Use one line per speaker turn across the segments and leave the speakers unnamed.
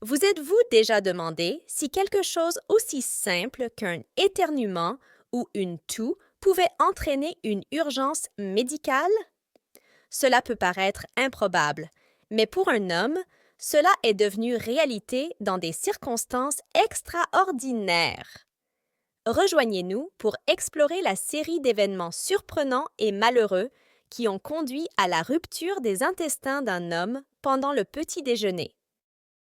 Vous êtes-vous déjà demandé si quelque chose aussi simple qu'un éternuement ou une toux pouvait entraîner une urgence médicale? Cela peut paraître improbable, mais pour un homme, cela est devenu réalité dans des circonstances extraordinaires. Rejoignez-nous pour explorer la série d'événements surprenants et malheureux qui ont conduit à la rupture des intestins d'un homme pendant le petit déjeuner.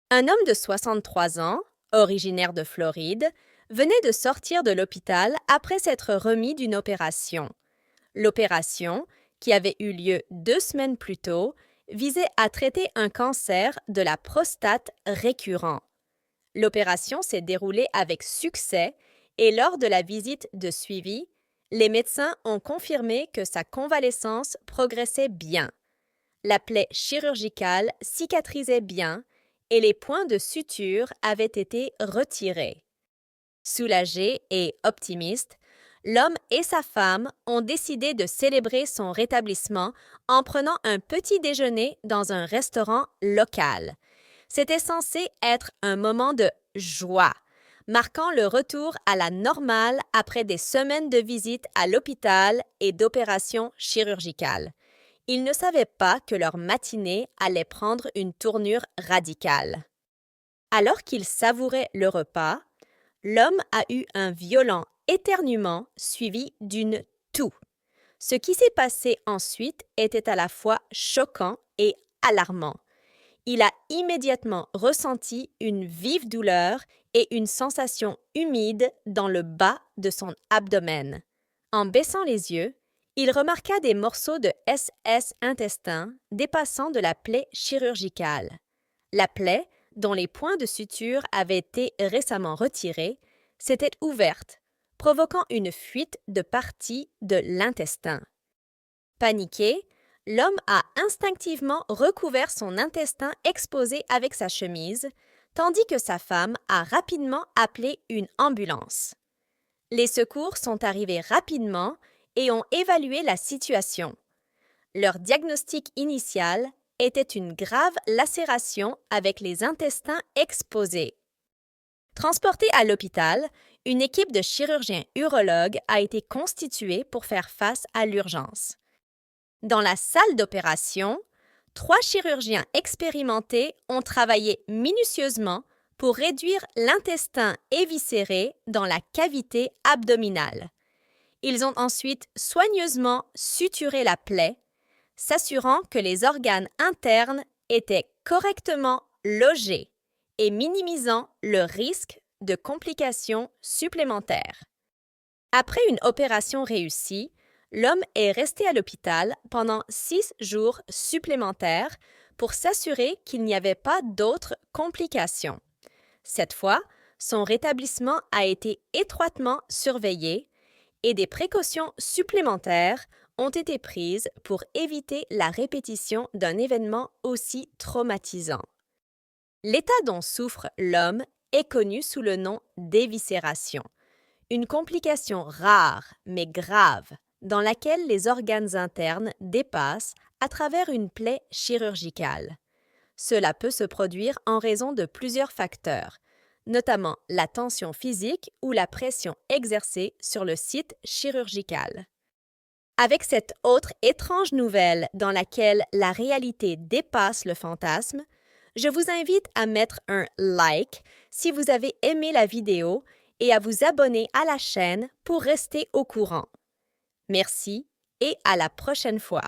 Un homme de 63 ans, originaire de Floride, venait de sortir de l'hôpital après s'être remis d'une opération. L'opération, qui avait eu lieu 2 semaines plus tôt, visait à traiter un cancer de la prostate récurrent. L'opération s'est déroulée avec succès et lors de la visite de suivi, les médecins ont confirmé que sa convalescence progressait bien. La plaie chirurgicale cicatrisait bien et les points de suture avaient été retirés. Soulagé et optimiste, l'homme et sa femme ont décidé de célébrer son rétablissement en prenant un petit déjeuner dans un restaurant local. C'était censé être un moment de joie, marquant le retour à la normale après des semaines de visite à l'hôpital et d'opérations chirurgicales. Ils ne savaient pas que leur matinée allait prendre une tournure radicale. Alors qu'ils savouraient le repas, l'homme a eu un violent éternuement suivi d'une toux. Ce qui s'est passé ensuite était à la fois choquant et alarmant. Il a immédiatement ressenti une vive douleur et une sensation humide dans le bas de son abdomen. En baissant les yeux, il remarqua des morceaux de SS intestin dépassant de la plaie chirurgicale. La plaie, dont les points de suture avaient été récemment retirés, s'était ouverte, provoquant une fuite de parties de l'intestin. Paniqué, l'homme a instinctivement recouvert son intestin exposé avec sa chemise, tandis que sa femme a rapidement appelé une ambulance. Les secours sont arrivés rapidement et ont évalué la situation. Leur diagnostic initial était une grave lacération avec les intestins exposés. Transporté à l'hôpital, une équipe de chirurgiens urologues a été constituée pour faire face à l'urgence. Dans la salle d'opération, 3 chirurgiens expérimentés ont travaillé minutieusement pour réduire l'intestin éviscéré dans la cavité abdominale. Ils ont ensuite soigneusement suturé la plaie, s'assurant que les organes internes étaient correctement logés et minimisant le risque de complications supplémentaires. Après une opération réussie, l'homme est resté à l'hôpital pendant 6 jours supplémentaires pour s'assurer qu'il n'y avait pas d'autres complications. Cette fois, son rétablissement a été étroitement surveillé et des précautions supplémentaires ont été prises pour éviter la répétition d'un événement aussi traumatisant. L'état dont souffre l'homme est connu sous le nom d'éviscération, une complication rare mais grave dans laquelle les organes internes dépassent à travers une plaie chirurgicale. Cela peut se produire en raison de plusieurs facteurs, notamment la tension physique ou la pression exercée sur le site chirurgical. Avec cette autre étrange nouvelle dans laquelle la réalité dépasse le fantasme, je vous invite à mettre un like si vous avez aimé la vidéo et à vous abonner à la chaîne pour rester au courant. Merci et à la prochaine fois.